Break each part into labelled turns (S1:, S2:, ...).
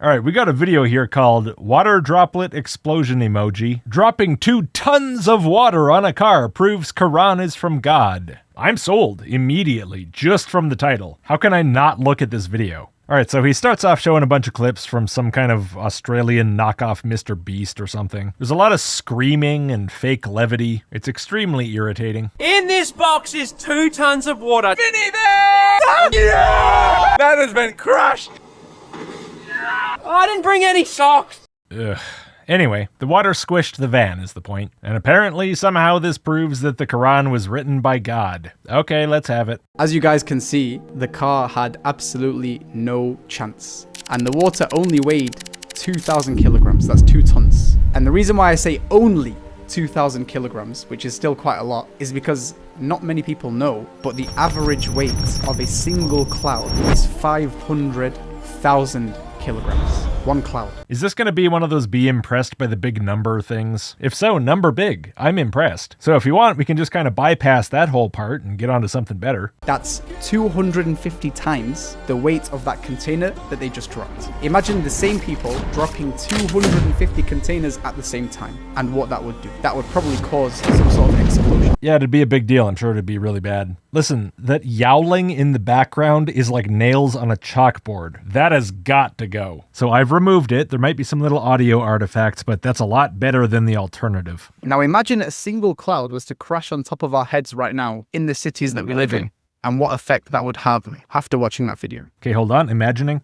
S1: Alright, we got a video here called Water Droplet Explosion Emoji. Dropping 2 tons of water on a car proves Quran is from God. I'm sold immediately, just from the title. How can I not look at this video? Alright, so he starts off showing a bunch of clips from some kind of Australian knockoff Mr. Beast or something. There's a lot of screaming and fake levity. It's extremely irritating.
S2: In this box is 2 tons of water. Vinny there! Yeah! That has been crushed! I didn't bring any socks!
S1: Ugh. Anyway, the water squished the van is the point. And apparently, somehow this proves that the Quran was written by God. Okay, let's have it.
S3: As you guys can see, the car had absolutely no chance. And the water only weighed 2,000 kilograms, that's 2 tons. And the reason why I say only 2,000 kilograms, which is still quite a lot, is because not many people know, but the average weight of a single cloud is 500,000 kilograms. One cloud.
S1: Is this going to be one of those be impressed by the big number things? If so, number big. I'm impressed. So if you want, we can just kind of bypass that whole part and get on to something better.
S3: That's 250 times the weight of that container that they just dropped. Imagine the same people dropping 250 containers at the same time and what that would do. That would probably cause some sort of explosion.
S1: Yeah, it'd be a big deal. I'm sure it'd be really bad. Listen, that yowling in the background is like nails on a chalkboard. That has got to go. So I've removed it. There might be some little audio artifacts, but that's a lot better than the alternative.
S3: Now imagine a single cloud was to crash on top of our heads right now in the cities that we live in, and what effect that would have after watching that video.
S1: Okay, hold on. Imagining.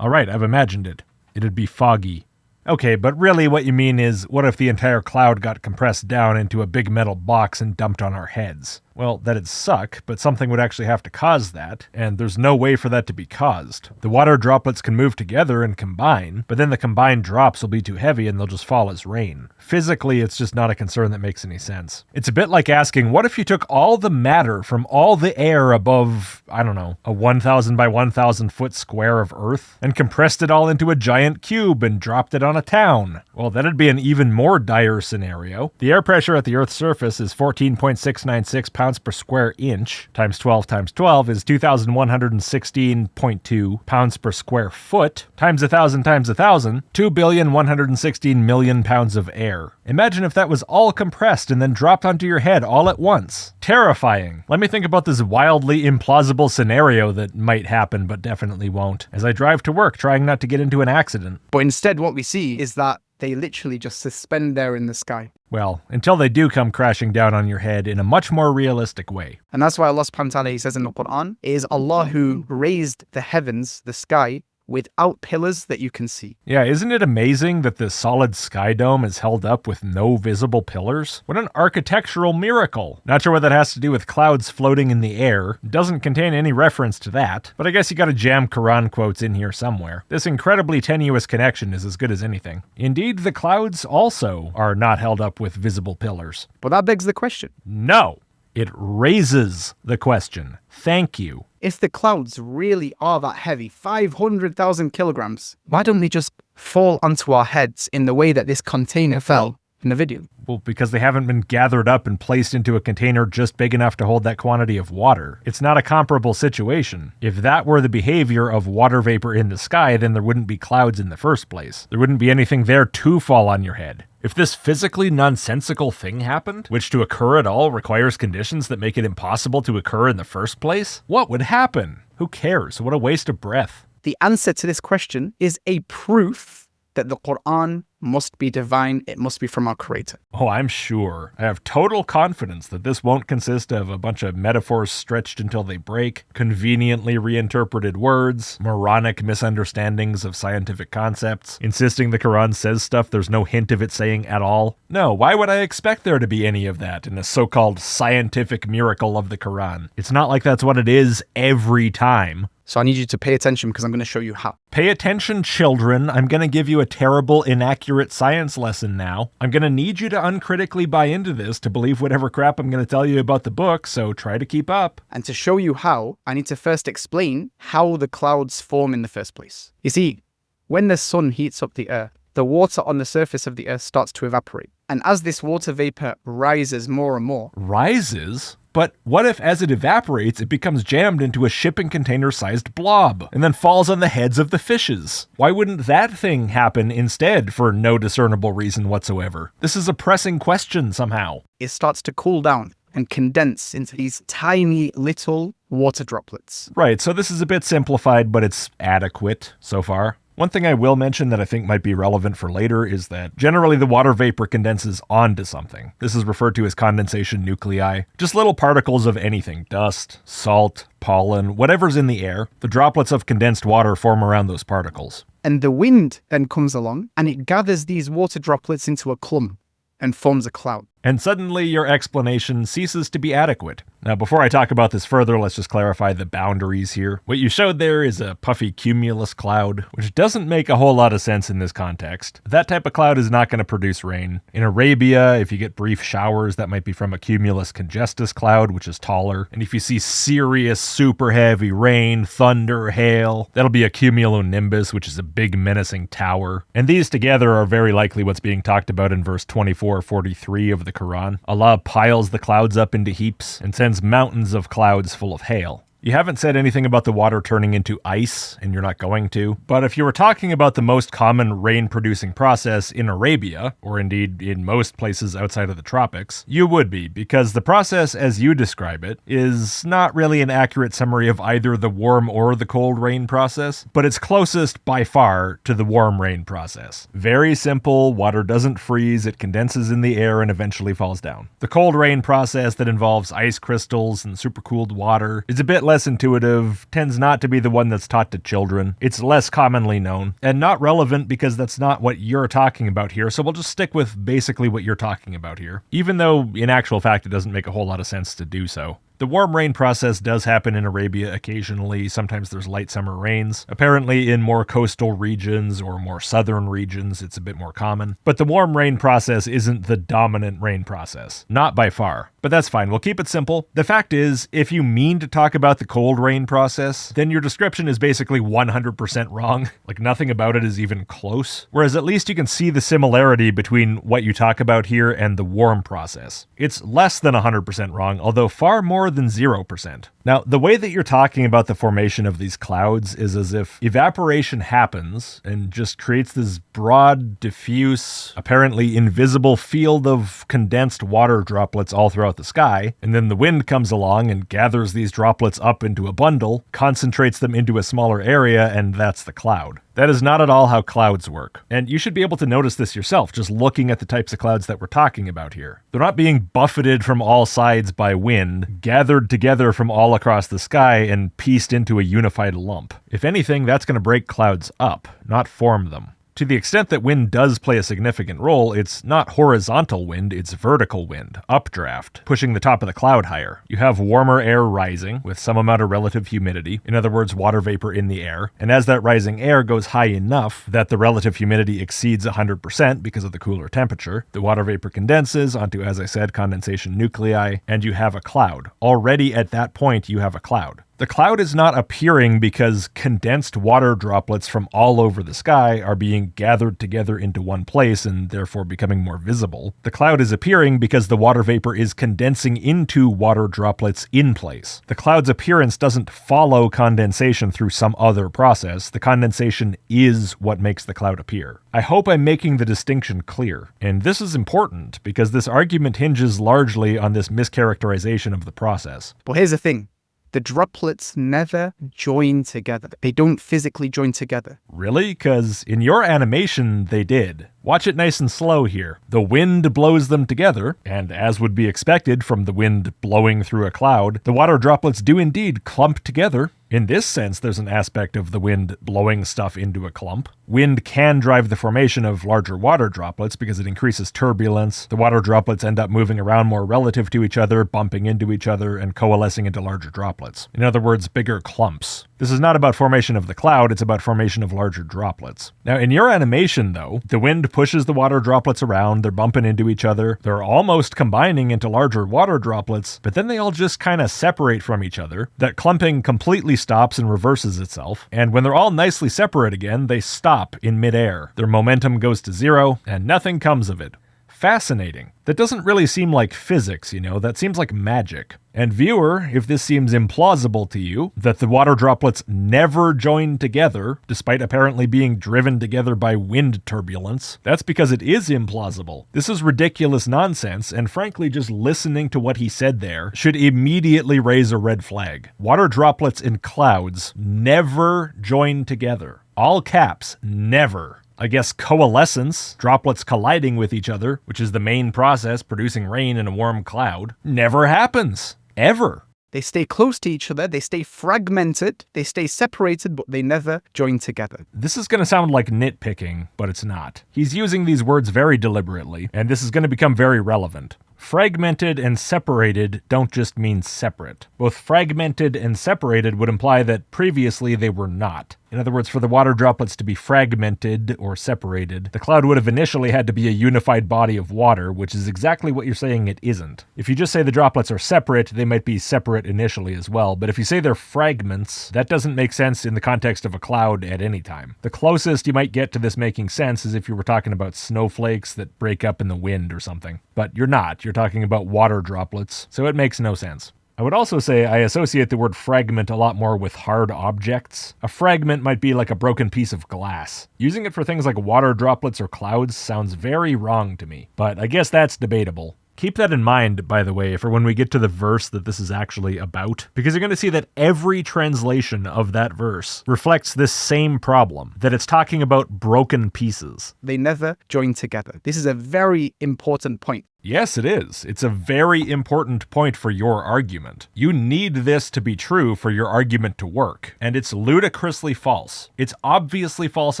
S1: All right, I've imagined it. It'd be foggy. Okay, but really what you mean is, what if the entire cloud got compressed down into a big metal box and dumped on our heads? Well, that'd suck, but something would actually have to cause that, and there's no way for that to be caused. The water droplets can move together and combine, but then the combined drops will be too heavy and they'll just fall as rain. Physically, it's just not a concern that makes any sense. It's a bit like asking, what if you took all the matter from all the air above, I don't know, a 1,000 by 1,000 foot square of Earth, and compressed it all into a giant cube and dropped it on a town? Well, that'd be an even more dire scenario. The air pressure at the Earth's surface is 14.696 pounds per square inch, times 12 times 12 is 2,116.2 pounds per square foot, times 1,000 times 1,000, 2,116,000,000 pounds of air. Imagine if that was all compressed and then dropped onto your head all at once. Terrifying. Let me think about this wildly implausible scenario that might happen but definitely won't, as I drive to work trying not to get into an accident.
S3: But instead what we see is that they literally just suspend there in the sky.
S1: Well, until they do come crashing down on your head in a much more realistic way.
S3: And that's why Allah subhanahu wa ta'ala says in the Quran, it is Allah who raised the heavens, the sky, without pillars that you can see.
S1: Yeah, isn't it amazing that the solid sky dome is held up with no visible pillars? What an architectural miracle. Not sure what that has to do with clouds floating in the air. It doesn't contain any reference to that, but I guess you gotta jam Quran quotes in here somewhere. This incredibly tenuous connection is as good as anything. Indeed, the clouds also are not held up with visible pillars.
S3: But that begs the question.
S1: No. It raises the question. Thank you.
S3: If the clouds really are that heavy, 500,000 kilograms, why don't they just fall onto our heads in the way that this container fell in the video?
S1: Well, because they haven't been gathered up and placed into a container just big enough to hold that quantity of water. It's not a comparable situation. If that were the behavior of water vapor in the sky, then there wouldn't be clouds in the first place. There wouldn't be anything there to fall on your head. If this physically nonsensical thing happened, which to occur at all requires conditions that make it impossible to occur in the first place, what would happen? Who cares? What a waste of breath.
S3: The answer to this question is a proof that the Quran must be divine, it must be from our Creator.
S1: Oh, I'm sure. I have total confidence that this won't consist of a bunch of metaphors stretched until they break, conveniently reinterpreted words, moronic misunderstandings of scientific concepts, insisting the Quran says stuff there's no hint of it saying at all. No, why would I expect there to be any of that in a so-called scientific miracle of the Quran? It's not like that's what it is every time.
S3: So I need you to pay attention because I'm going to show you how.
S1: Pay attention, children. I'm going to give you a terrible, inaccurate science lesson now. I'm going to need you to uncritically buy into this to believe whatever crap I'm going to tell you about the book, so try to keep up.
S3: And to show you how, I need to first explain how the clouds form in the first place. You see, when the sun heats up the earth, the water on the surface of the earth starts to evaporate. And as this water vapor rises more and more...
S1: Rises? But what if as it evaporates, it becomes jammed into a shipping container-sized blob, and then falls on the heads of the fishes? Why wouldn't that thing happen instead for no discernible reason whatsoever? This is a pressing question somehow.
S3: It starts to cool down and condense into these tiny little water droplets.
S1: Right, so this is a bit simplified, but it's adequate so far. One thing I will mention that I think might be relevant for later is that generally the water vapor condenses onto something. This is referred to as condensation nuclei. Just little particles of anything, dust, salt, pollen, whatever's in the air. The droplets of condensed water form around those particles.
S3: And the wind then comes along and it gathers these water droplets into a clump and forms a cloud.
S1: And suddenly your explanation ceases to be adequate. Now, before I talk about this further, let's just clarify the boundaries here. What you showed there is a puffy cumulus cloud, which doesn't make a whole lot of sense in this context. That type of cloud is not going to produce rain. In Arabia, if you get brief showers, that might be from a cumulus congestus cloud, which is taller. And if you see serious, super heavy rain, thunder, hail, that'll be a cumulonimbus, which is a big menacing tower. And these together are very likely what's being talked about in verse 24-43 of the Quran. Allah piles the clouds up into heaps and sends mountains of clouds full of hail. You haven't said anything about the water turning into ice, and you're not going to. But if you were talking about the most common rain-producing process in Arabia, or indeed in most places outside of the tropics, you would be, because the process as you describe it is not really an accurate summary of either the warm or the cold rain process, but it's closest by far to the warm rain process. Very simple, water doesn't freeze, it condenses in the air and eventually falls down. The cold rain process that involves ice crystals and supercooled water is a bit less intuitive, tends not to be the one that's taught to children. It's less commonly known, and not relevant because that's not what you're talking about here, so we'll just stick with basically what you're talking about here, even though in actual fact it doesn't make a whole lot of sense to do so. The warm rain process does happen in Arabia occasionally. Sometimes there's light summer rains. Apparently in more coastal regions or more southern regions, it's a bit more common. But the warm rain process isn't the dominant rain process. Not by far. But that's fine. We'll keep it simple. The fact is, if you mean to talk about the cold rain process, then your description is basically 100% wrong. Like nothing about it is even close. Whereas at least you can see the similarity between what you talk about here and the warm process. It's less than 100% wrong, although far more than 0%. Now, the way that you're talking about the formation of these clouds is as if evaporation happens and just creates this broad, diffuse, apparently invisible field of condensed water droplets all throughout the sky, and then the wind comes along and gathers these droplets up into a bundle, concentrates them into a smaller area, and that's the cloud. That is not at all how clouds work. And you should be able to notice this yourself, just looking at the types of clouds that we're talking about here. They're not being buffeted from all sides by wind, gathered together from all across the sky, and pieced into a unified lump. If anything, that's going to break clouds up, not form them. To the extent that wind does play a significant role, it's not horizontal wind, it's vertical wind, updraft, pushing the top of the cloud higher. You have warmer air rising with some amount of relative humidity, in other words, water vapor in the air, and as that rising air goes high enough that the relative humidity exceeds 100% because of the cooler temperature, the water vapor condenses onto, as I said, condensation nuclei, and you have a cloud. Already at that point, you have a cloud. The cloud is not appearing because condensed water droplets from all over the sky are being gathered together into one place and therefore becoming more visible. The cloud is appearing because the water vapor is condensing into water droplets in place. The cloud's appearance doesn't follow condensation through some other process. The condensation is what makes the cloud appear. I hope I'm making the distinction clear. And this is important because this argument hinges largely on this mischaracterization of the process.
S3: But here's the thing. The droplets never join together. They don't physically join together.
S1: Really? Because in your animation, they did. Watch it nice and slow here. The wind blows them together, and as would be expected from the wind blowing through a cloud, the water droplets do indeed clump together. In this sense, there's an aspect of the wind blowing stuff into a clump. Wind can drive the formation of larger water droplets because it increases turbulence. The water droplets end up moving around more relative to each other, bumping into each other, and coalescing into larger droplets. In other words, bigger clumps. This is not about formation of the cloud, it's about formation of larger droplets. Now, in your animation, though, the wind pushes the water droplets around, they're bumping into each other, they're almost combining into larger water droplets, but then they all just kind of separate from each other. That clumping completely stops and reverses itself, and when they're all nicely separate again, they stop in midair. Their momentum goes to zero, and nothing comes of it. Fascinating. That doesn't really seem like physics, that seems like magic. And viewer, if this seems implausible to you, that the water droplets never join together, despite apparently being driven together by wind turbulence, that's because it is implausible. This is ridiculous nonsense, and frankly, just listening to what he said there should immediately raise a red flag. Water droplets in clouds never join together. All caps, never. I guess coalescence, droplets colliding with each other, which is the main process producing rain in a warm cloud, never happens. Ever.
S3: They stay close to each other, they stay fragmented, they stay separated, but they never join together.
S1: This is going to sound like nitpicking, but it's not. He's using these words very deliberately, and this is going to become very relevant. Fragmented and separated don't just mean separate. Both fragmented and separated would imply that previously they were not. In other words, for the water droplets to be fragmented or separated, the cloud would have initially had to be a unified body of water, which is exactly what you're saying it isn't. If you just say the droplets are separate, they might be separate initially as well, but if you say they're fragments, that doesn't make sense in the context of a cloud at any time. The closest you might get to this making sense is if you were talking about snowflakes that break up in the wind or something. But you're not. You're talking about water droplets, so it makes no sense. I would also say I associate the word fragment a lot more with hard objects. A fragment might be like a broken piece of glass. Using it for things like water droplets or clouds sounds very wrong to me, but I guess that's debatable. Keep that in mind, by the way, for when we get to the verse that this is actually about, because you're going to see that every translation of that verse reflects this same problem, that it's talking about broken pieces.
S3: They never join together. This is a very important point.
S1: Yes, it is. It's a very important point for your argument. You need this to be true for your argument to work, and it's ludicrously false. It's obviously false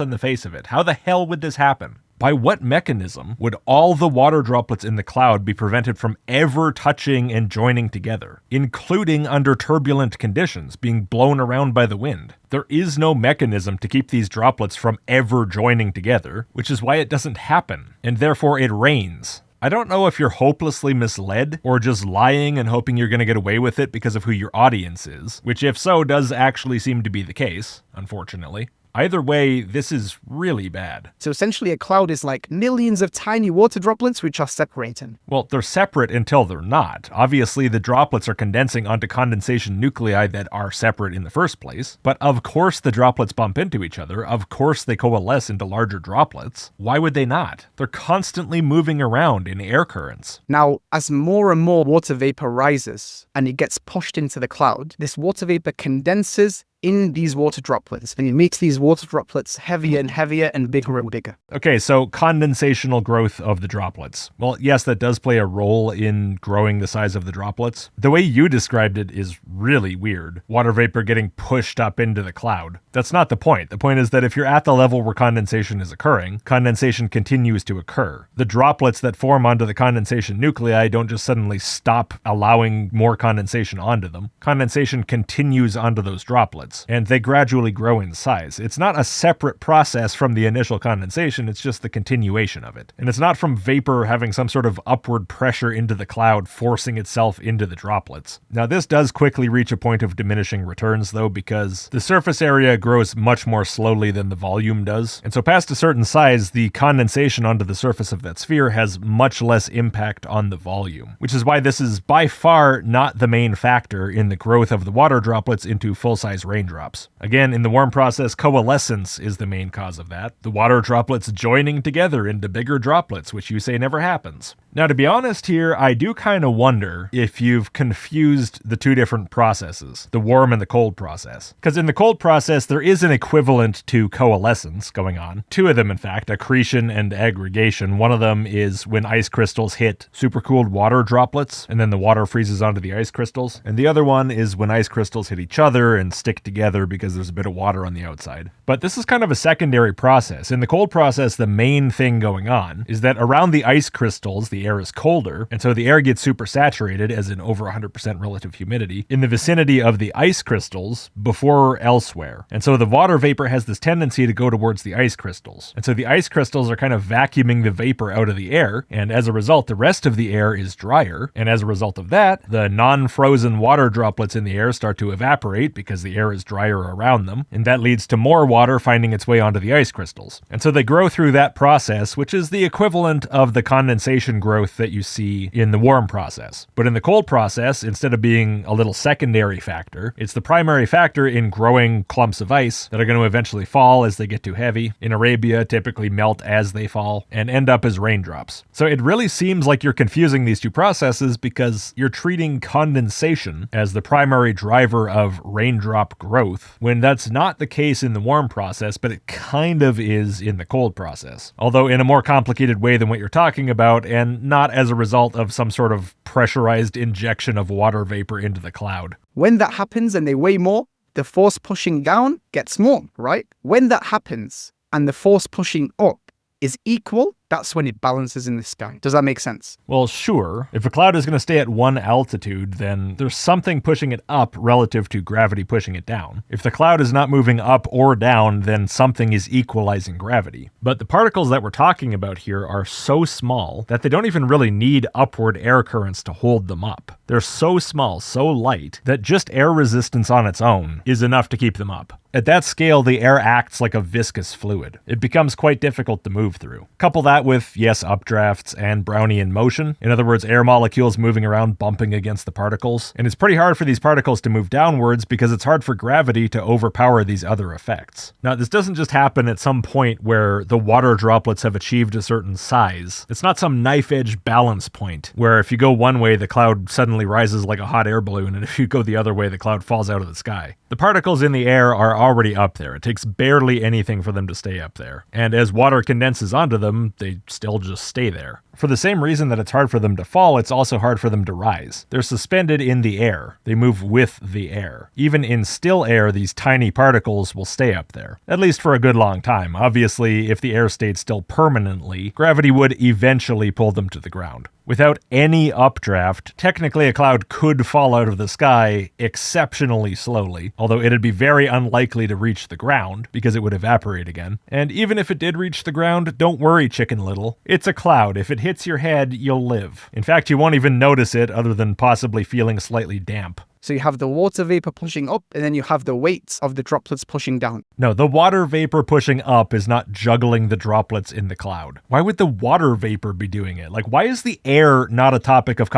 S1: on the face of it. How the hell would this happen? By what mechanism would all the water droplets in the cloud be prevented from ever touching and joining together, including under turbulent conditions, being blown around by the wind? There is no mechanism to keep these droplets from ever joining together, which is why it doesn't happen, and therefore it rains. I don't know if you're hopelessly misled or just lying and hoping you're going to get away with it because of who your audience is, which if so does actually seem to be the case, unfortunately. Either way, this is really bad.
S3: So essentially a cloud is like millions of tiny water droplets which are separating.
S1: Well, they're separate until they're not. Obviously, the droplets are condensing onto condensation nuclei that are separate in the first place. But of course the droplets bump into each other. Of course they coalesce into larger droplets. Why would they not? They're constantly moving around in air currents.
S3: Now, as more and more water vapor rises and it gets pushed into the cloud, this water vapor condenses in these water droplets, and it makes these water droplets heavier and heavier and bigger and bigger.
S1: Okay, so condensational growth of the droplets. Well, yes, that does play a role in growing the size of the droplets. The way you described it is really weird. Water vapor getting pushed up into the cloud. That's not the point. The point is that if you're at the level where condensation is occurring, condensation continues to occur. The droplets that form onto the condensation nuclei don't just suddenly stop allowing more condensation onto them. Condensation continues onto those droplets, and they gradually grow in size. It's not a separate process from the initial condensation, it's just the continuation of it. And it's not from vapor having some sort of upward pressure into the cloud forcing itself into the droplets. Now, this does quickly reach a point of diminishing returns, though, because the surface area grows much more slowly than the volume does. And so past a certain size, the condensation onto the surface of that sphere has much less impact on the volume, which is why this is by far not the main factor in the growth of the water droplets into full-size raindrops. Again, in the warm process, coalescence is the main cause of that. The water droplets joining together into bigger droplets, which you say never happens. Now, to be honest here, I do kind of wonder if you've confused the two different processes, the warm and the cold process. Because in the cold process, there is an equivalent to coalescence going on. Two of them, in fact, accretion and aggregation. One of them is when ice crystals hit supercooled water droplets, and then the water freezes onto the ice crystals. And the other one is when ice crystals hit each other and stick together because there's a bit of water on the outside. But this is kind of a secondary process. In the cold process, the main thing going on is that around the ice crystals, the air is colder, and so the air gets supersaturated, as in over 100% relative humidity, in the vicinity of the ice crystals before elsewhere. And so the water vapor has this tendency to go towards the ice crystals. And so the ice crystals are kind of vacuuming the vapor out of the air, and as a result, the rest of the air is drier, and as a result of that, the non-frozen water droplets in the air start to evaporate because the air is is drier around them, and that leads to more water finding its way onto the ice crystals. And so they grow through that process, which is the equivalent of the condensation growth that you see in the warm process. But in the cold process, instead of being a little secondary factor, it's the primary factor in growing clumps of ice that are going to eventually fall as they get too heavy. In Arabia, typically melt as they fall and end up as raindrops. So it really seems like you're confusing these two processes because you're treating condensation as the primary driver of raindrop growth, when that's not the case in the warm process, but it kind of is in the cold process. Although in a more complicated way than what you're talking about, and not as a result of some sort of pressurized injection of water vapor into the cloud.
S3: When that happens and they weigh more, the force pushing down gets more, right? When that happens and the force pushing up is equal, that's when it balances in the sky. Does that make sense?
S1: Well, sure. If a cloud is going to stay at one altitude, then there's something pushing it up relative to gravity pushing it down. If the cloud is not moving up or down, then something is equalizing gravity. But the particles that we're talking about here are so small that they don't even really need upward air currents to hold them up. They're so small, so light, that just air resistance on its own is enough to keep them up. At that scale, the air acts like a viscous fluid. It becomes quite difficult to move through. Couple that with, yes, updrafts and Brownian motion. In other words, air molecules moving around bumping against the particles. And it's pretty hard for these particles to move downwards because it's hard for gravity to overpower these other effects. Now, this doesn't just happen at some point where the water droplets have achieved a certain size. It's not some knife-edge balance point where if you go one way, the cloud suddenly rises like a hot air balloon, and if you go the other way, the cloud falls out of the sky. The particles in the air are already up there. It takes barely anything for them to stay up there. And as water condenses onto them, they still just stay there. For the same reason that it's hard for them to fall, it's also hard for them to rise. They're suspended in the air. They move with the air. Even in still air, these tiny particles will stay up there, at least for a good long time. Obviously, if the air stayed still permanently, gravity would eventually pull them to the ground. Without any updraft, technically a cloud could fall out of the sky exceptionally slowly, although it'd be very unlikely to reach the ground because it would evaporate again. And even if it did reach the ground, don't worry, Chicken Little. It's a cloud. If it hits your head, you'll live. In fact, you won't even notice it other than possibly feeling slightly damp.
S3: So you have the water vapor pushing up, and then you have the weight of the droplets pushing down.
S1: No, the water vapor pushing up is not juggling the droplets in the cloud. Why would the water vapor be doing it? Like, why is the air not a topic of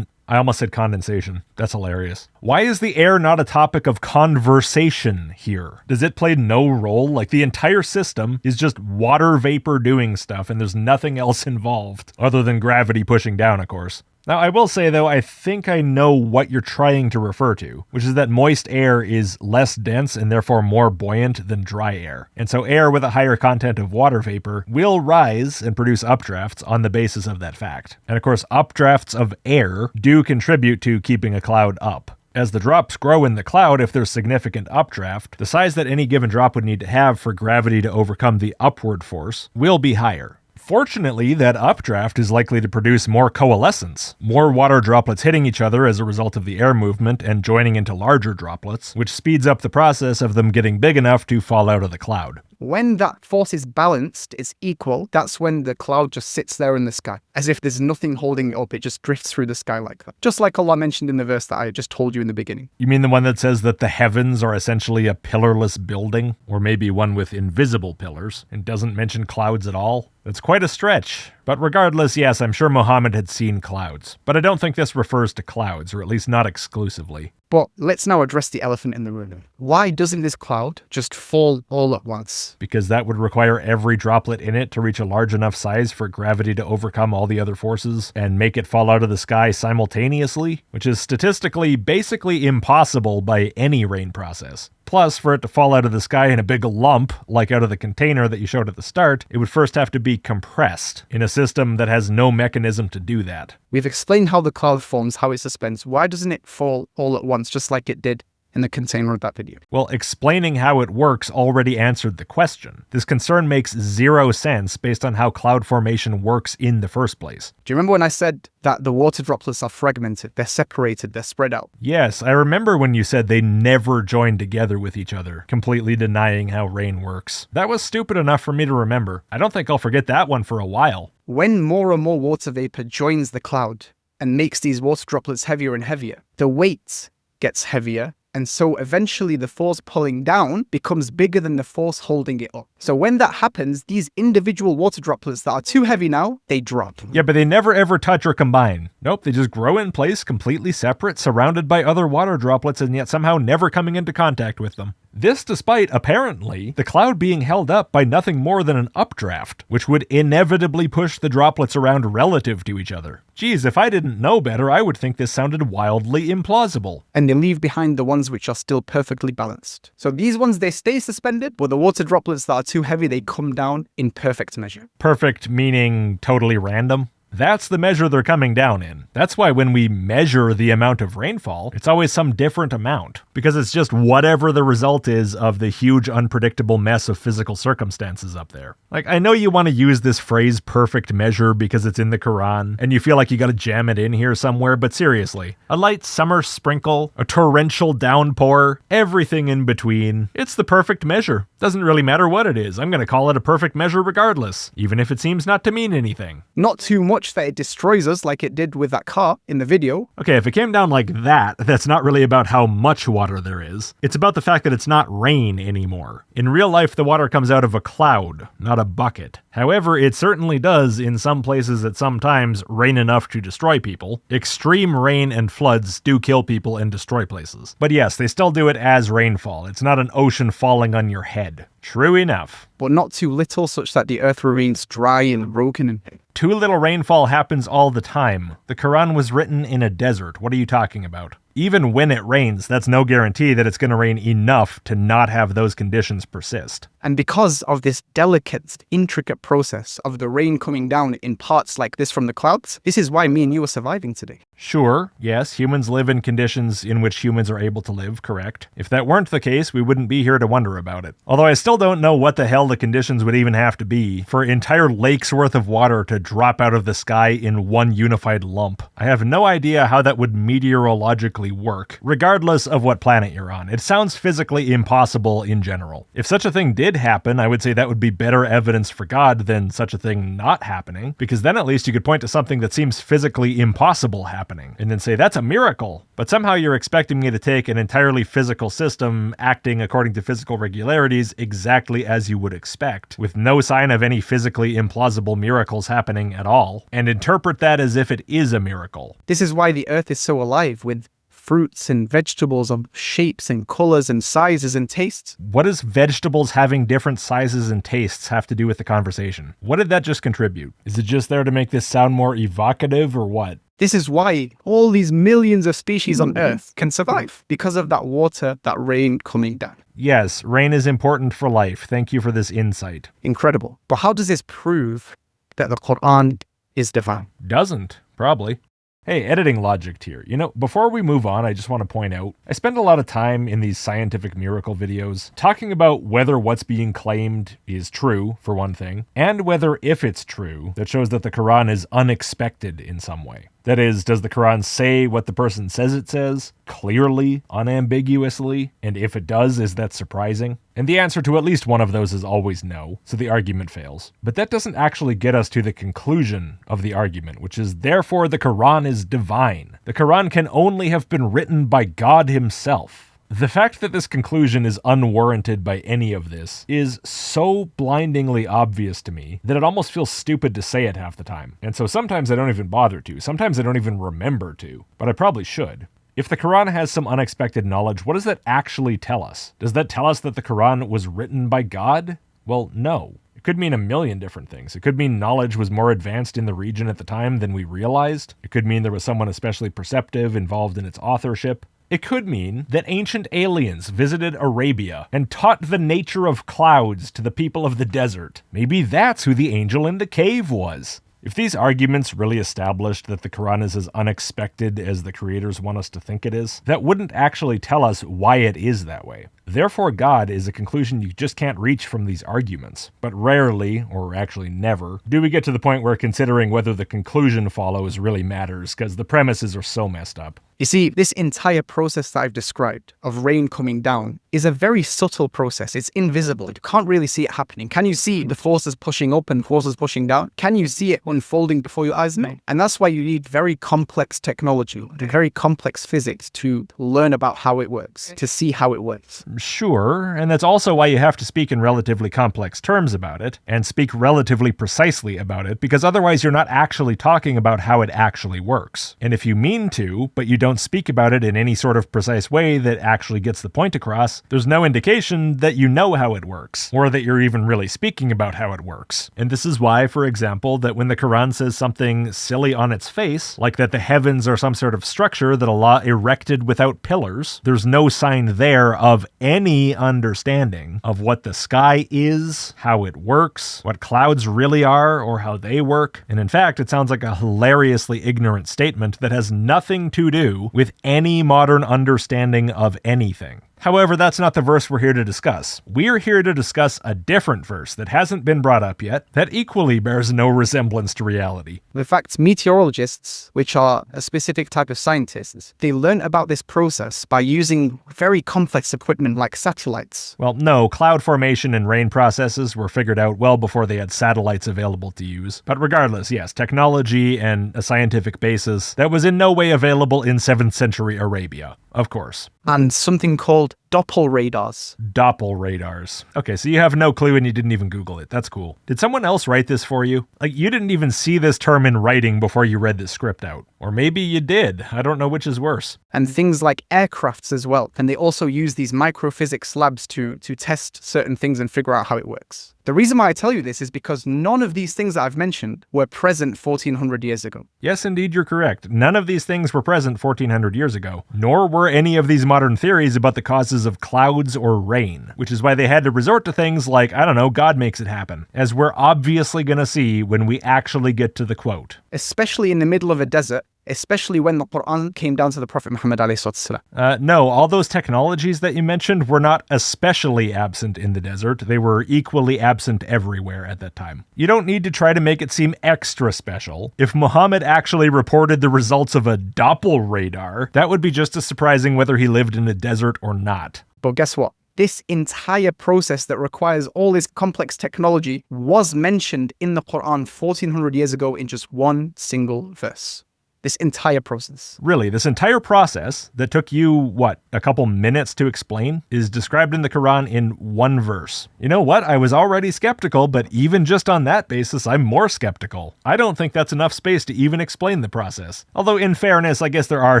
S1: I almost said condensation. That's hilarious. Why is the air not a topic of conversation here? Does it play no role? Like, the entire system is just water vapor doing stuff, and there's nothing else involved, other than gravity pushing down, of course. Now, I will say, though, I think I know what you're trying to refer to, which is that moist air is less dense and therefore more buoyant than dry air. And so air with a higher content of water vapor will rise and produce updrafts on the basis of that fact. And of course, updrafts of air do contribute to keeping a cloud up. As the drops grow in the cloud, if there's significant updraft, the size that any given drop would need to have for gravity to overcome the upward force will be higher. Fortunately, that updraft is likely to produce more coalescence, more water droplets hitting each other as a result of the air movement and joining into larger droplets, which speeds up the process of them getting big enough to fall out of the cloud.
S3: When that force is balanced, it's equal, that's when the cloud just sits there in the sky. As if there's nothing holding it up, it just drifts through the sky like that. Just like Allah mentioned in the verse that I just told you in the beginning.
S1: You mean the one that says that the heavens are essentially a pillarless building? Or maybe one with invisible pillars, and doesn't mention clouds at all? That's quite a stretch. But regardless, yes, I'm sure Muhammad had seen clouds. But I don't think this refers to clouds, or at least not exclusively.
S3: But let's now address the elephant in the room. Why doesn't this cloud just fall all at once?
S1: Because that would require every droplet in it to reach a large enough size for gravity to overcome all the other forces and make it fall out of the sky simultaneously, which is statistically basically impossible by any rain process. Plus, for it to fall out of the sky in a big lump, like out of the container that you showed at the start, it would first have to be compressed in a system that has no mechanism to do that.
S3: We've explained how the cloud forms, how it suspends. Why doesn't it fall all at once, just like it did in the container of that video?
S1: Well, explaining how it works already answered the question. This concern makes zero sense based on how cloud formation works in the first place.
S3: Do you remember when I said that the water droplets are fragmented, they're separated, they're spread out?
S1: Yes, I remember when you said they never join together with each other, completely denying how rain works. That was stupid enough for me to remember. I don't think I'll forget that one for a while.
S3: When more and more water vapor joins the cloud and makes these water droplets heavier and heavier, the weight gets heavier And so eventually the force pulling down becomes bigger than the force holding it up. So when that happens, these individual water droplets that are too heavy now, they drop.
S1: Yeah, but they never ever touch or combine. Nope, they just grow in place completely separate, surrounded by other water droplets and yet somehow never coming into contact with them. This despite, apparently, the cloud being held up by nothing more than an updraft, which would inevitably push the droplets around relative to each other. Geez, if I didn't know better, I would think this sounded wildly implausible.
S3: And they leave behind the ones which are still perfectly balanced. So these ones, they stay suspended, but the water droplets that are too heavy, they come down in perfect measure.
S1: Perfect meaning totally random? That's the measure they're coming down in. That's why when we measure the amount of rainfall, it's always some different amount, because it's just whatever the result is of the huge unpredictable mess of physical circumstances up there. Like, I know you want to use this phrase perfect measure because it's in the Quran, and you feel like you gotta jam it in here somewhere, but seriously, a light summer sprinkle, a torrential downpour, everything in between, it's the perfect measure. Doesn't really matter what it is, I'm gonna call it a perfect measure regardless, even if it seems not to mean anything.
S3: Not too much that it destroys us like it did with that car in the video.
S1: Okay, if it came down like that, that's not really about how much water there is. It's about the fact that it's not rain anymore. In real life, the water comes out of a cloud, not a bucket. However, it certainly does, in some places at some times, rain enough to destroy people. Extreme rain and floods do kill people and destroy places. But yes, they still do it as rainfall. It's not an ocean falling on your head. True enough.
S3: But not too little such that the earth remains dry and broken.
S1: Too little rainfall happens all the time. The Quran was written in a desert. What are you talking about? Even when it rains, that's no guarantee that it's going to rain enough to not have those conditions persist.
S3: And because of this delicate, intricate process of the rain coming down in parts like this from the clouds, this is why me and you are surviving today.
S1: Sure, yes, humans live in conditions in which humans are able to live, correct. If that weren't the case, we wouldn't be here to wonder about it. Although I still don't know what the hell the conditions would even have to be for entire lakes worth of water to drop out of the sky in one unified lump. I have no idea how that would meteorologically work, regardless of what planet you're on. It sounds physically impossible in general. If such a thing did happen, I would say that would be better evidence for God than such a thing not happening, because then at least you could point to something that seems physically impossible happening, and then say, that's a miracle. But somehow you're expecting me to take an entirely physical system acting according to physical regularities exactly as you would expect, with no sign of any physically implausible miracles happening at all, and interpret that as if it is a miracle.
S3: This is why the earth is so alive with fruits and vegetables of shapes and colors and sizes and tastes.
S1: What does vegetables having different sizes and tastes have to do with the conversation? What did that just contribute? Is it just there to make this sound more evocative or what?
S3: This is why all these millions of species on Earth can survive, because of that water, that rain coming down.
S1: Yes, rain is important for life. Thank you for this insight.
S3: Incredible. But how does this prove that the Quran is divine?
S1: Doesn't, probably. Hey, editing Logicked here. You know, before we move on, I just want to point out, I spend a lot of time in these scientific miracle videos talking about whether what's being claimed is true, for one thing, and whether if it's true, that shows that the Quran is unexpected in some way. That is, does the Quran say what the person says it says, clearly, unambiguously? And if it does, is that surprising? And the answer to at least one of those is always no, so the argument fails. But that doesn't actually get us to the conclusion of the argument, which is therefore the Quran is divine. The Quran can only have been written by God himself. The fact that this conclusion is unwarranted by any of this is so blindingly obvious to me that it almost feels stupid to say it half the time. And so sometimes I don't even bother to. Sometimes I don't even remember to. But I probably should. If the Quran has some unexpected knowledge, what does that actually tell us? Does that tell us that the Quran was written by God? Well, no. It could mean a million different things. It could mean knowledge was more advanced in the region at the time than we realized. It could mean there was someone especially perceptive involved in its authorship. It could mean that ancient aliens visited Arabia and taught the nature of clouds to the people of the desert. Maybe that's who the angel in the cave was. If these arguments really established that the Quran is as unexpected as the creators want us to think it is, that wouldn't actually tell us why it is that way. Therefore, God is a conclusion you just can't reach from these arguments. But rarely, or actually never, do we get to the point where considering whether the conclusion follows really matters, because the premises are so messed up.
S3: You see, this entire process that I've described of rain coming down is a very subtle process. It's invisible. You can't really see it happening. Can you see the forces pushing up and forces pushing down? Can you see it unfolding before your eyes? No. And that's why you need very complex technology, very complex physics to learn about how it works, to see how it works.
S1: Sure, and that's also why you have to speak in relatively complex terms about it, and speak relatively precisely about it, because otherwise you're not actually talking about how it actually works. And if you mean to, but you don't speak about it in any sort of precise way that actually gets the point across, there's no indication that you know how it works, or that you're even really speaking about how it works. And this is why, for example, that when the Quran says something silly on its face, like that the heavens are some sort of structure that Allah erected without pillars, there's no sign there of any understanding of what the sky is, how it works, what clouds really are, or how they work. And in fact, it sounds like a hilariously ignorant statement that has nothing to do with any modern understanding of anything. However, that's not the verse we're here to discuss. We're here to discuss a different verse that hasn't been brought up yet, that equally bears no resemblance to reality.
S3: In fact, meteorologists, which are a specific type of scientists, they learn about this process by using very complex equipment like satellites.
S1: Well, no, cloud formation and rain processes were figured out well before they had satellites available to use. But regardless, yes, technology and a scientific basis that was in no way available in 7th century Arabia, of course.
S3: And something called Doppel radars.
S1: Doppel radars. Okay, so you have no clue and you didn't even Google it. That's cool. Did someone else write this for you? Like, you didn't even see this term in writing before you read the script out. Or maybe you did. I don't know which is worse.
S3: And things like aircrafts as well. And they also use these microphysics labs to test certain things and figure out how it works. The reason why I tell you this is because none of these things that I've mentioned were present 1400 years ago.
S1: Yes, indeed, you're correct. None of these things were present 1400 years ago, nor were any of these modern theories about the causes of clouds or rain, which is why they had to resort to things like, I don't know, God makes it happen, as we're obviously going to see when we actually get to the quote.
S3: Especially in the middle of a desert, especially when the Quran came down to the Prophet Muhammad ﷺ.
S1: No, all those technologies that you mentioned were not especially absent in the desert. They were equally absent everywhere at that time. You don't need to try to make it seem extra special. If Muhammad actually reported the results of a Doppel radar, that would be just as surprising whether he lived in a desert or not.
S3: But guess what? This entire process that requires all this complex technology was mentioned in the Quran 1400 years ago in just one single verse. This entire process.
S1: Really, this entire process that took you, a couple minutes to explain, is described in the Quran in one verse. You know what? I was already skeptical, but even just on that basis, I'm more skeptical. I don't think that's enough space to even explain the process. Although, in fairness, I guess there are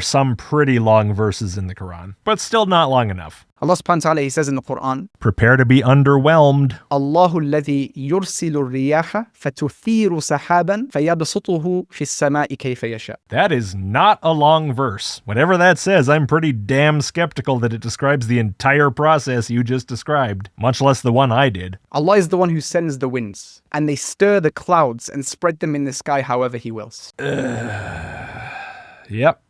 S1: some pretty long verses in the Quran, but still not long enough.
S3: Allah subhanahu wa ta'ala, he says in the Quran,
S1: prepare to be underwhelmed.
S3: Allahu alladhi yursilu riyaha fatuthiru sahaban fayabsutuhu fi samai kayfa yasha.
S1: That is not a long verse. Whatever that says, I'm pretty damn skeptical that it describes the entire process you just described, much less the one I did.
S3: Allah is the one who sends the winds, and they stir the clouds and spread them in the sky however he wills.
S1: Yep,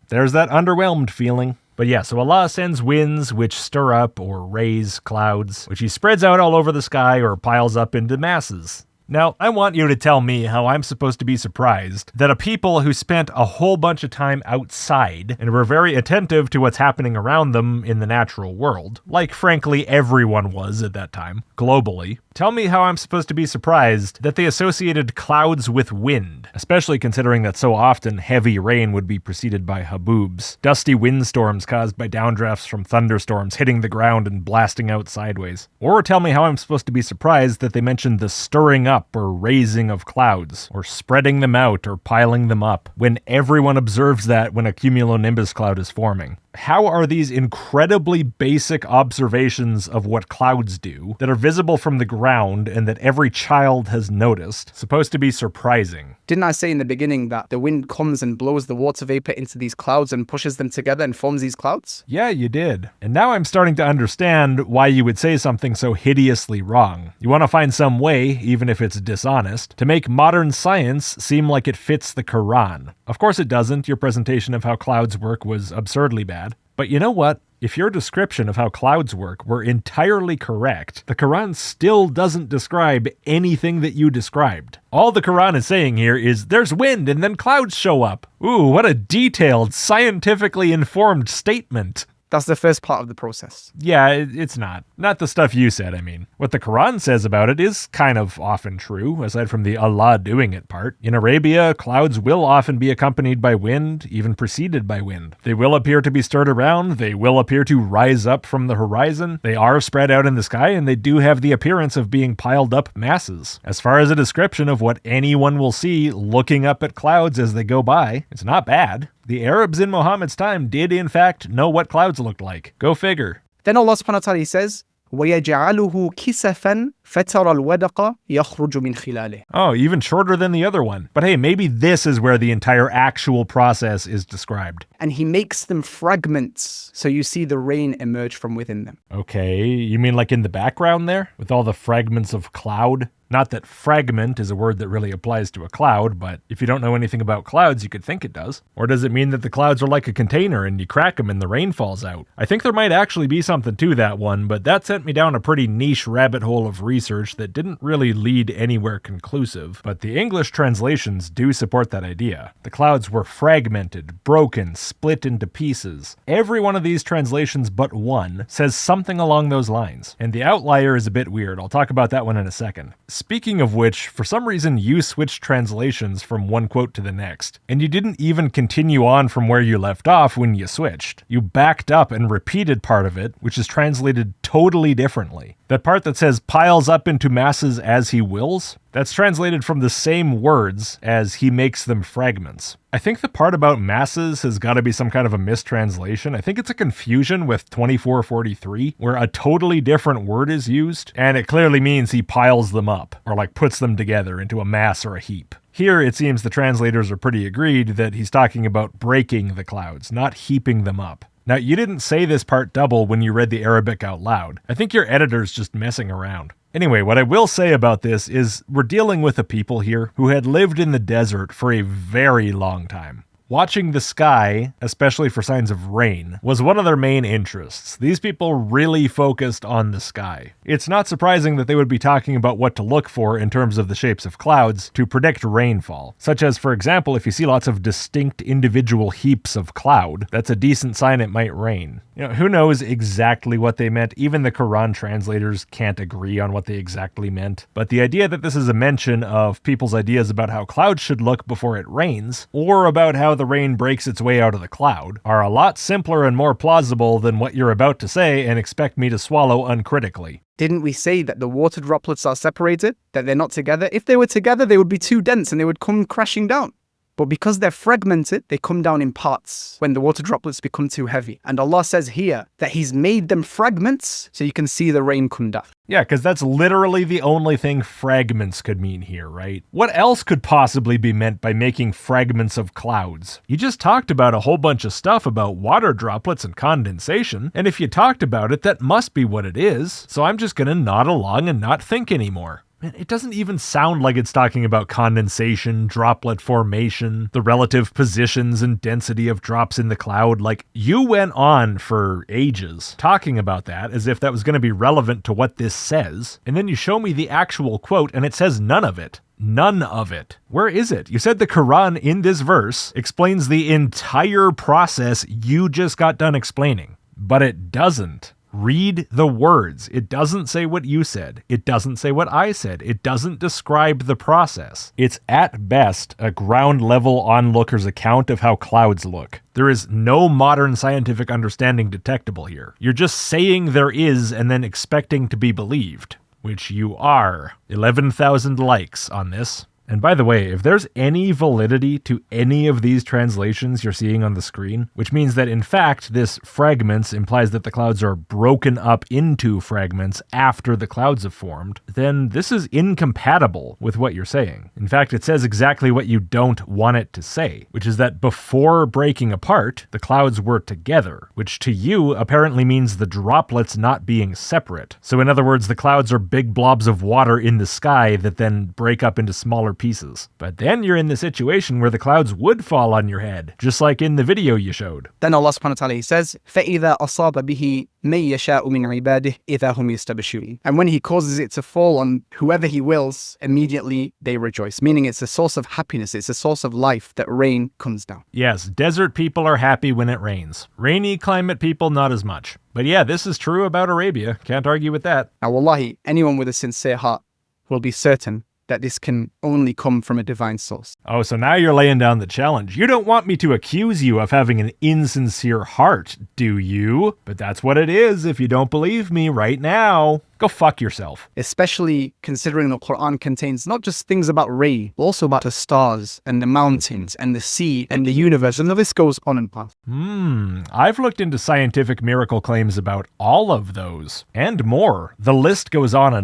S1: there's that underwhelmed feeling. But yeah, so Allah sends winds which stir up or raise clouds, which he spreads out all over the sky or piles up into masses. Now, I want you to tell me how I'm supposed to be surprised that a people who spent a whole bunch of time outside and were very attentive to what's happening around them in the natural world, like frankly everyone was at that time, globally, tell me how I'm supposed to be surprised that they associated clouds with wind, especially considering that so often heavy rain would be preceded by haboobs, dusty windstorms caused by downdrafts from thunderstorms hitting the ground and blasting out sideways. Or tell me how I'm supposed to be surprised that they mentioned the stirring up or raising of clouds, or spreading them out or piling them up, when everyone observes that when a cumulonimbus cloud is forming. How are these incredibly basic observations of what clouds do, that are visible from the ground and that every child has noticed, supposed to be surprising?
S3: Didn't I say in the beginning that the wind comes and blows the water vapor into these clouds and pushes them together and forms these clouds?
S1: Yeah, you did. And now I'm starting to understand why you would say something so hideously wrong. You want to find some way, even if it's dishonest, to make modern science seem like it fits the Quran. Of course it doesn't. Your presentation of how clouds work was absurdly bad. But you know what? if your description of how clouds work were entirely correct, the Quran still doesn't describe anything that you described. All the Quran is saying here is there's wind and then clouds show up. Ooh, what a detailed, scientifically informed statement.
S3: That's the first part of the process.
S1: Yeah, it's not. Not the stuff you said, I mean. What the Quran says about it is kind of often true, aside from the Allah doing it part. In Arabia, clouds will often be accompanied by wind, even preceded by wind. They will appear to be stirred around, they will appear to rise up from the horizon, they are spread out in the sky, and they do have the appearance of being piled up masses. As far as a description of what anyone will see looking up at clouds as they go by, it's not bad. The Arabs in Muhammad's time did, in fact, know what clouds looked like. Go figure.
S3: Then Allah subhanahu wa ta'ala says, وَيَجْعَلُهُ كِسَفًا فَتَرَى الْوَدَقَ يَخْرُجُ مِنْ خِلَالِهِ.
S1: Oh, even shorter than the other one. But hey, maybe this is where the entire actual process is described.
S3: And he makes them fragments, so you see the rain emerge from within them.
S1: Okay, you mean like in the background there? With all the fragments of cloud? Not that fragment is a word that really applies to a cloud, but if you don't know anything about clouds, you could think it does. Or does it mean that the clouds are like a container and you crack them and the rain falls out? I think there might actually be something to that one, but that sent me down a pretty niche rabbit hole of research that didn't really lead anywhere conclusive. But the English translations do support that idea. The clouds were fragmented, broken, split into pieces. Every one of these translations but one says something along those lines. And the outlier is a bit weird. I'll talk about that one in a second. Speaking of which, for some reason you switched translations from one quote to the next, and you didn't even continue on from where you left off when you switched. You backed up and repeated part of it, which is translated totally differently. That part that says piles up into masses as he wills, that's translated from the same words as he makes them fragments. I think the part about masses has got to be some kind of a mistranslation. I think it's a confusion with 2443, where a totally different word is used, and it clearly means he piles them up, or like puts them together into a mass or a heap. Here, it seems the translators are pretty agreed that he's talking about breaking the clouds, not heaping them up. Now, you didn't say this part double when you read the Arabic out loud. I think your editor's just messing around. Anyway, what I will say about this is we're dealing with a people here who had lived in the desert for a very long time. Watching the sky, especially for signs of rain, was one of their main interests. These people really focused on the sky. It's not surprising that they would be talking about what to look for in terms of the shapes of clouds to predict rainfall. Such as, for example, if you see lots of distinct individual heaps of cloud, that's a decent sign it might rain. You know, who knows exactly what they meant? Even the Quran translators can't agree on what they exactly meant. But the idea that this is a mention of people's ideas about how clouds should look before it rains, or about how the rain breaks its way out of the cloud, are a lot simpler and more plausible than what you're about to say and expect me to swallow uncritically.
S3: Didn't we say that the water droplets are separated? That they're not together? If they were together, they would be too dense and they would come crashing down. But because they're fragmented, they come down in parts when the water droplets become too heavy. And Allah says here that He's made them fragments so you can see the rain come down.
S1: Yeah, because that's literally the only thing fragments could mean here, right? What else could possibly be meant by making fragments of clouds? You just talked about a whole bunch of stuff about water droplets and condensation, and if you talked about it, that must be what it is. So I'm just gonna nod along and not think anymore. It doesn't even sound like it's talking about condensation, droplet formation, the relative positions and density of drops in the cloud. Like, you went on for ages talking about that as if that was going to be relevant to what this says, and then you show me the actual quote and it says none of it. None of it. Where is it? You said the Quran in this verse explains the entire process you just got done explaining, but it doesn't. Read the words. It doesn't say what you said. It doesn't say what I said. It doesn't describe the process. It's at best a ground-level onlooker's account of how clouds look. There is no modern scientific understanding detectable here. You're just saying there is and then expecting to be believed, which you are. 11,000 likes on this. And by the way, if there's any validity to any of these translations you're seeing on the screen, which means that in fact this fragments implies that the clouds are broken up into fragments after the clouds have formed, then this is incompatible with what you're saying. In fact, it says exactly what you don't want it to say, which is that before breaking apart, the clouds were together, which to you apparently means the droplets not being separate. So in other words, the clouds are big blobs of water in the sky that then break up into smaller smaller pieces. But then you're in the situation where the clouds would fall on your head, just like in the video you showed.
S3: Then Allah subhanahu wa ta'ala, he says, فَإِذَا أَصَابَ بِهِ مَن يَشَاءُ مِنْ عِبَادِهِ إِذَا هُمْ يَسْتَبْشِرُونَ. And when he causes it to fall on whoever he wills, immediately they rejoice. Meaning it's a source of happiness, it's a source of life that rain comes down.
S1: Yes, desert people are happy when it rains. Rainy climate people, not as much. But yeah, this is true about Arabia. Can't argue with that.
S3: Now wallahi, anyone with a sincere heart will be certain that this can only come from a divine source.
S1: Oh, so now you're laying down the challenge. You don't want me to accuse you of having an insincere heart, do you? But that's what it is if you don't believe me right now. Go fuck yourself.
S3: Especially considering the Quran contains not just things about rain, but also about the stars and the mountains and the sea and the universe, and the list goes on and on.
S1: I've looked into scientific miracle claims about all of those, and more. The list goes on.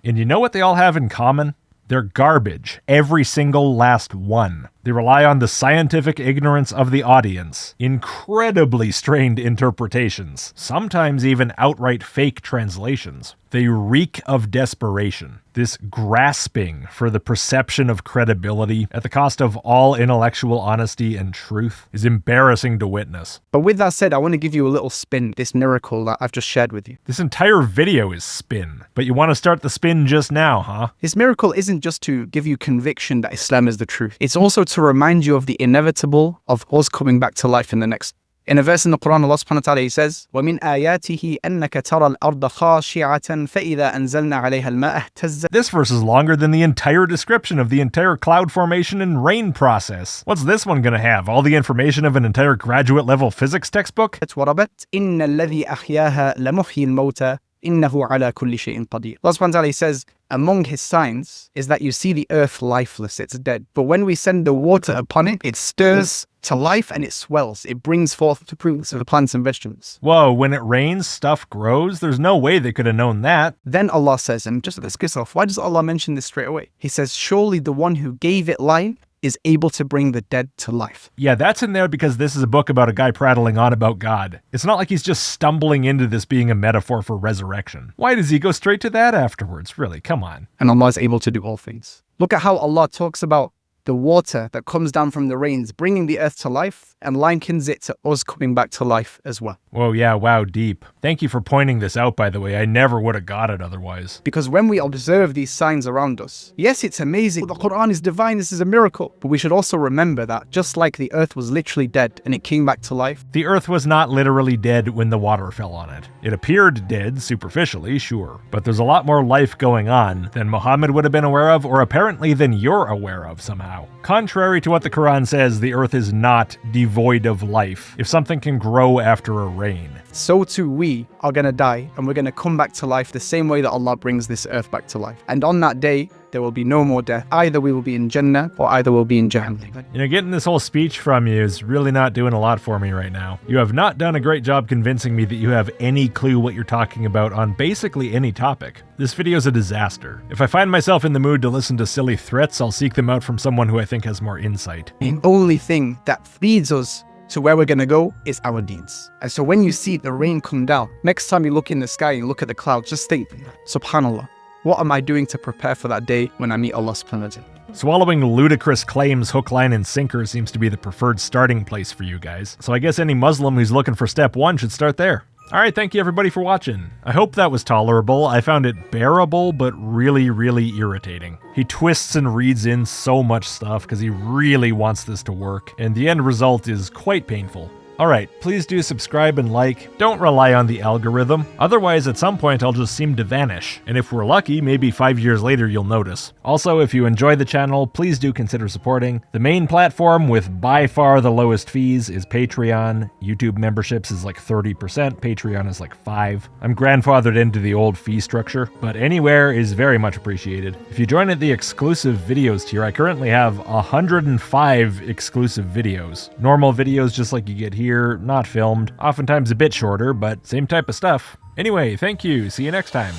S1: And you know what they all have in common? They're garbage. Every single last one. They rely on the scientific ignorance of the audience, incredibly strained interpretations, sometimes even outright fake translations. They reek of desperation, this grasping for the perception of credibility at the cost of all intellectual honesty and truth is embarrassing to witness.
S3: But with that said, I want to give you a little spin, this miracle that I've just shared with you.
S1: This entire video is spin, but you want to start the spin just now, huh?
S3: This miracle isn't just to give you conviction that Islam is the truth. It's also to remind you of the inevitable of us coming back to life in the next. In a verse in the Quran, Allah subhanahu wa ta'ala, he says, وَمِنْ آيَاتِهِ أَنَّكَ تَرَى الْأَرْضَ خَاشِعَةً فَإِذَا أَنزَلْنَا عَلَيْهَا الْمَاءَ اهْتَزَّتْ.
S1: This verse is longer than the entire description of the entire cloud formation and rain process. What's this one gonna have? All the information of an entire graduate level physics textbook?
S3: وَرَبَتْ إِنَّ الَّذِي أَحْيَاهَا لَمُحْيِي الْمَوْتَى إِنَّهُ عَلَى كُلِّ شَيْءٍ قَدِيرٌ. Allah subhanahu wa ta'ala says, among his signs is that you see the earth lifeless, it's dead. But when we send the water upon it, it stirs to life and it swells. It brings forth the fruits of the plants and vegetables.
S1: Whoa, when it rains, stuff grows? There's no way they could have known that.
S3: Then Allah says, and just ask yourself, why does Allah mention this straight away? He says, surely the one who gave it life is able to bring the dead to life.
S1: Yeah, that's in there because this is a book about a guy prattling on about God. It's not like he's just stumbling into this being a metaphor for resurrection. Why does he go straight to that afterwards? Really, come on.
S3: And Allah is able to do all things. Look at how Allah talks about the water that comes down from the rains, bringing the earth to life, and likens it to us coming back to life as well.
S1: Whoa, yeah, wow, deep. Thank you for pointing this out, by the way. I never would have got it otherwise.
S3: Because when we observe these signs around us, yes, it's amazing. The Quran is divine. This is a miracle. But we should also remember that just like the earth was literally dead and it came back to life,
S1: the earth was not literally dead when the water fell on it. It appeared dead, superficially, sure. But there's a lot more life going on than Muhammad would have been aware of, or apparently than you're aware of somehow. Contrary to what the Quran says, the earth is not devoid of life. If something can grow after a rain,
S3: so too we are going to die and we're going to come back to life the same way that Allah brings this earth back to life. And on that day, there will be no more death. Either we will be in Jannah or either we'll be in Jahannam.
S1: You know, getting this whole speech from you is really not doing a lot for me right now. You have not done a great job convincing me that you have any clue what you're talking about on basically any topic. This video is a disaster. If I find myself in the mood to listen to silly threats, I'll seek them out from someone who I think has more insight.
S3: The only thing that feeds us to where we're going to go is our deeds. And so when you see the rain come down, next time you look in the sky and look at the clouds, just think, subhanallah, what am I doing to prepare for that day when I meet Allah subhanahu wa ta'ala?
S1: Swallowing ludicrous claims hook, line, and sinker seems to be the preferred starting place for you guys. So I guess any Muslim who's looking for step one should start there. Alright, thank you everybody for watching. I hope that was tolerable. I found it bearable, but really, really irritating. He twists and reads in so much stuff because he really wants this to work, and the end result is quite painful. Alright, please do subscribe and like. Don't rely on the algorithm. Otherwise, at some point, I'll just seem to vanish. And if we're lucky, maybe 5 years later you'll notice. Also, if you enjoy the channel, please do consider supporting. The main platform with by far the lowest fees is Patreon. YouTube memberships is like 30%, Patreon is like 5%. I'm grandfathered into the old fee structure, but anywhere is very much appreciated. If you join at the exclusive videos tier, I currently have 105 exclusive videos. Normal videos just like you get here, not filmed, oftentimes a bit shorter, but same type of stuff. Anyway, thank you, see you next time.